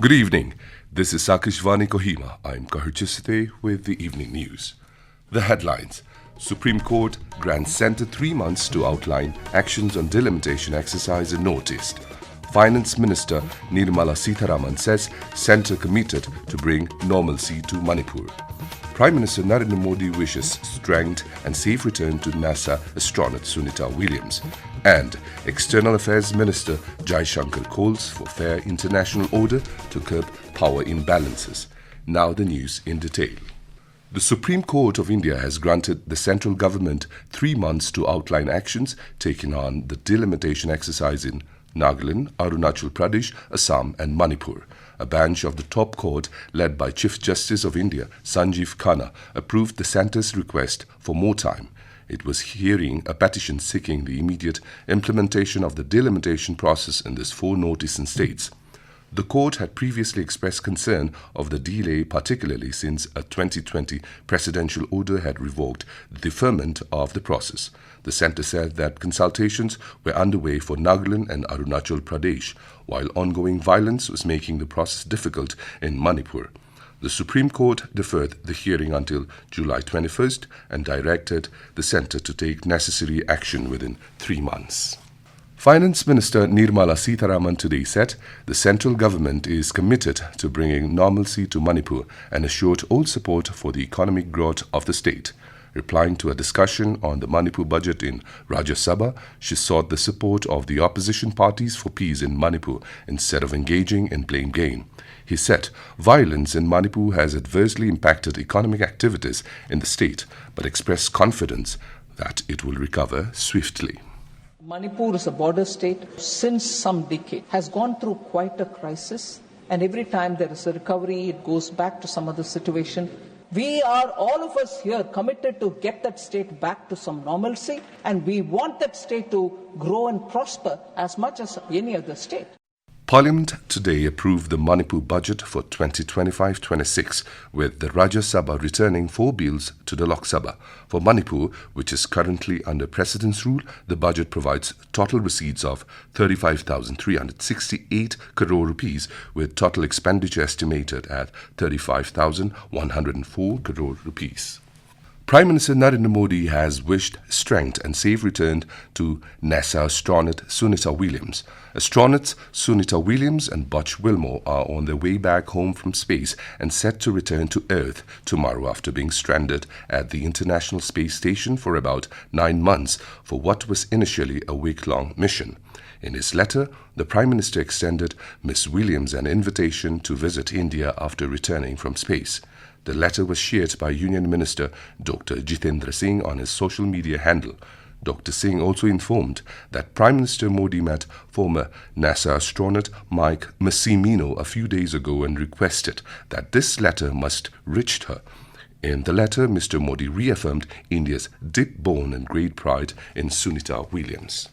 Good evening. This is Akashvani Kohima. I'm Kahurchisite with the evening news. The headlines. Supreme Court grants Centre 3 months to outline actions on delimitation exercise and noticed. Finance Minister Nirmala Sitharaman says Centre committed to bring normalcy to Manipur. Prime Minister Narendra Modi wishes strength and safe return to NASA Astronaut Sunita Williams. And External Affairs Minister Jaishankar calls for fair international order to curb power imbalances. Now the news in detail. The Supreme Court of India has granted the central government 3 months to outline actions taken on the delimitation exercise in Nagaland, Arunachal Pradesh, Assam and Manipur. A bench of the top court, led by Chief Justice of India, Sanjeev Khanna, approved the centre's request for more time. It was hearing a petition seeking the immediate implementation of the delimitation process in these 4 northeastern states. The court had previously expressed concern of the delay, particularly since a 2020 presidential order had revoked the deferment of the process. The centre said that consultations were underway for Nagaland and Arunachal Pradesh, while ongoing violence was making the process difficult in Manipur. The Supreme Court deferred the hearing until July 21st and directed the centre to take necessary action within 3 months. Finance Minister Nirmala Sitharaman today said the central government is committed to bringing normalcy to Manipur and assured all support for the economic growth of the state. Replying to a discussion on the Manipur budget in Rajya Sabha, she sought the support of the opposition parties for peace in Manipur instead of engaging in blame game. He said violence in Manipur has adversely impacted economic activities in the state, but expressed confidence that it will recover swiftly. Manipur is a border state. Since some decade has gone through quite a crisis, and every time there is a recovery, it goes back to some other situation. We are, all of us here, committed to get that state back to some normalcy, and we want that state to grow and prosper as much as any other state. Parliament today approved the Manipur budget for 2025-26, with the Rajya Sabha returning 4 bills to the Lok Sabha. For Manipur, which is currently under President's rule, the budget provides total receipts of 35,368 crore rupees, with total expenditure estimated at 35,104 crore rupees. Prime Minister Narendra Modi has wished strength and safe return to NASA Astronaut Sunita Williams. Astronauts Sunita Williams and Butch Wilmore are on their way back home from space and set to return to Earth tomorrow after being stranded at the International Space Station for about 9 months for what was initially a week-long mission. In his letter, the Prime Minister extended Ms. Williams an invitation to visit India after returning from space. The letter was shared by Union Minister Dr. Jitendra Singh on his social media handle. Dr. Singh also informed that Prime Minister Modi met former NASA astronaut Mike Massimino a few days ago and requested that this letter must reach her. In the letter, Mr. Modi reaffirmed India's deep-borne and great pride in Sunita Williams.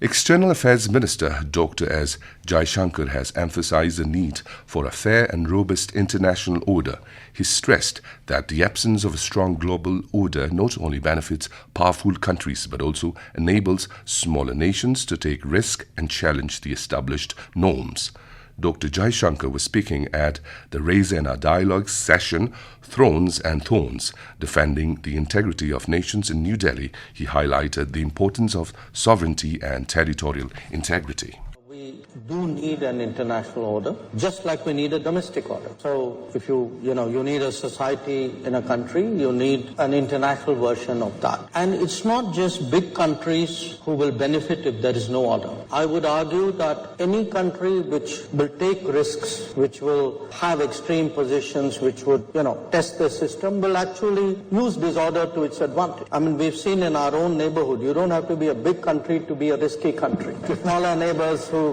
External Affairs Minister Dr. S. Jaishankar has emphasized the need for a fair and robust international order. He stressed that the absence of a strong global order not only benefits powerful countries but also enables smaller nations to take risks and challenge the established norms. Dr. Jaishankar was speaking at the Raisina Dialogue session, Thrones and Thorns, defending the integrity of nations in New Delhi. He highlighted the importance of sovereignty and territorial integrity. We do need an international order, just like we need a domestic order. So if you need a society in a country, you need an international version of that. And it's not just big countries who will benefit if there is no order. I would argue that any country which will take risks, which will have extreme positions, which would, test the system, will actually use this order to its advantage. I mean, we've seen in our own neighborhood, you don't have to be a big country to be a risky country. Smaller neighbors who've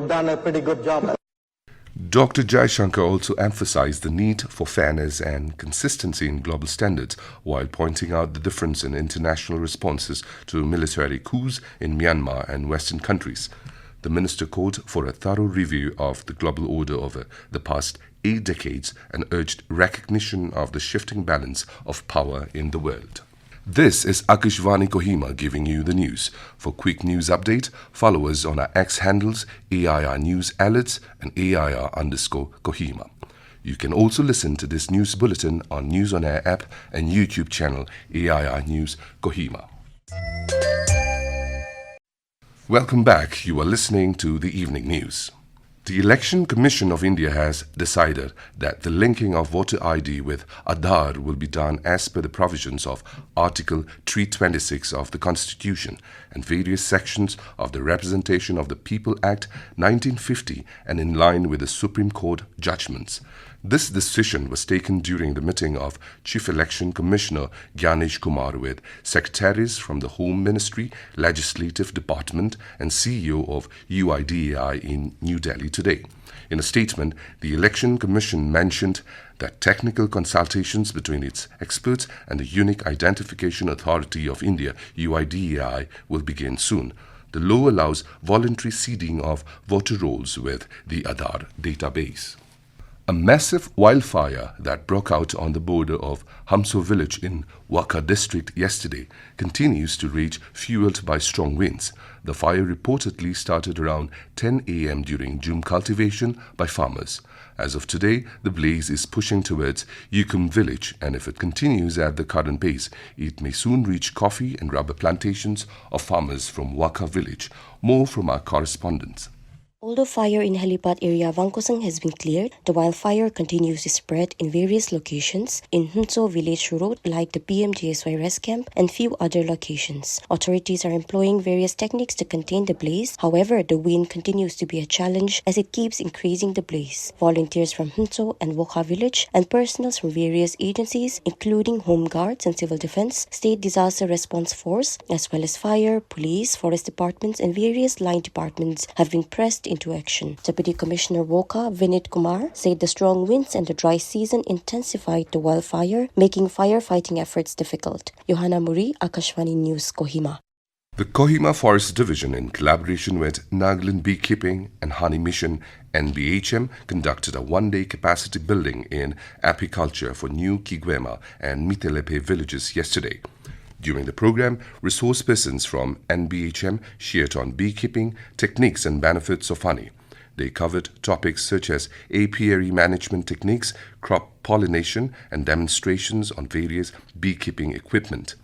done a pretty good job. Dr. Jaishankar also emphasized the need for fairness and consistency in global standards, while pointing out the difference in international responses to military coups in Myanmar and Western countries. The minister called for a thorough review of the global order over the past 8 decades and urged recognition of the shifting balance of power in the world. This is Akashvani Kohima giving you the news. For quick news update, follow us on our X handles AIR News Alerts and AIR_Kohima. You can also listen to this news bulletin on News on Air app and YouTube channel AIR News Kohima. Welcome back. You are listening to the evening news. The Election Commission of India has decided that the linking of voter ID with Aadhaar will be done as per the provisions of Article 326 of the Constitution and various sections of the Representation of the People Act 1950 and in line with the Supreme Court judgments. This decision was taken during the meeting of Chief Election Commissioner Gyanesh Kumar with secretaries from the Home Ministry, Legislative Department and CEO of UIDAI in New Delhi today. In a statement, the Election Commission mentioned that technical consultations between its experts and the Unique Identification Authority of India, UIDAI, will begin soon. The law allows voluntary seeding of voter rolls with the Aadhaar database. A massive wildfire that broke out on the border of Hamso village in Wakha district yesterday continues to rage, fueled by strong winds. The fire reportedly started around 10 a.m. during jhum cultivation by farmers. As of today, the blaze is pushing towards Yukum village, and if it continues at the current pace, it may soon reach coffee and rubber plantations of farmers from Wakha village. More from our correspondents. Although fire in helipad area Vankosang has been cleared, the wildfire continues to spread in various locations in Hunso village road like the PMJSY rest camp and few other locations. Authorities are employing various techniques to contain the blaze. However, the wind continues to be a challenge as it keeps increasing the blaze. Volunteers from Hunso and Wokha village and personnel from various agencies including Home Guards and Civil Defense, State Disaster Response Force, as well as fire, police, forest departments and various line departments have been pressed into action. Deputy Commissioner Wokha, Vinit Kumar, said the strong winds and the dry season intensified the wildfire, making firefighting efforts difficult. Johanna Muri, Akashvani News, Kohima. The Kohima Forest Division, in collaboration with Nagaland Beekeeping and Honey Mission NBHM, conducted a one-day capacity building in apiculture for New Kigwema and Mitelepe villages yesterday. During the program, resource persons from NBHM shared on beekeeping, techniques and benefits of honey. They covered topics such as apiary management techniques, crop pollination and demonstrations on various beekeeping equipment.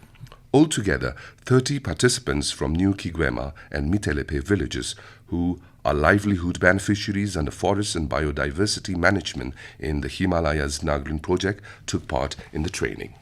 Altogether, 30 participants from New Kigwema and Mitelepe villages who are livelihood beneficiaries under forest and biodiversity management in the Himalayas Nagaland project took part in the training.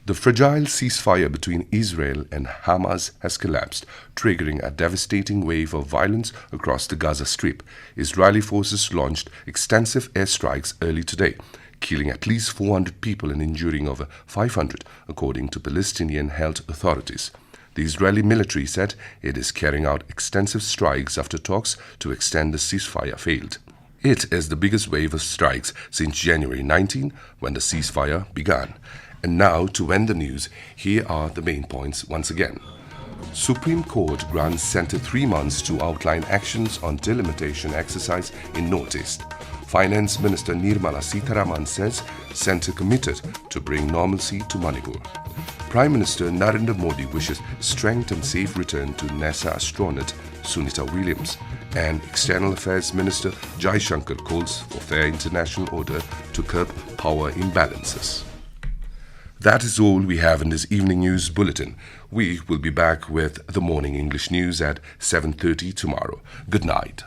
The fragile ceasefire between Israel and Hamas has collapsed, triggering a devastating wave of violence across the Gaza Strip. Israeli forces launched extensive airstrikes early today, killing at least 400 people and injuring over 500, according to Palestinian health authorities. The Israeli military said it is carrying out extensive strikes after talks to extend the ceasefire failed. It is the biggest wave of strikes since January 19, when the ceasefire began. And now, to end the news, here are the main points once again. Supreme Court grants Centre 3 months to outline actions on delimitation exercise in Northeast. Finance Minister Nirmala Sitharaman says Centre committed to bring normalcy to Manipur. Prime Minister Narendra Modi wishes strength and safe return to NASA Astronaut Sunita Williams. And External Affairs Minister Jaishankar calls for fair international order to curb power imbalances. That is all we have in this evening news bulletin. We will be back with the morning English news at 7:30 tomorrow. Good night.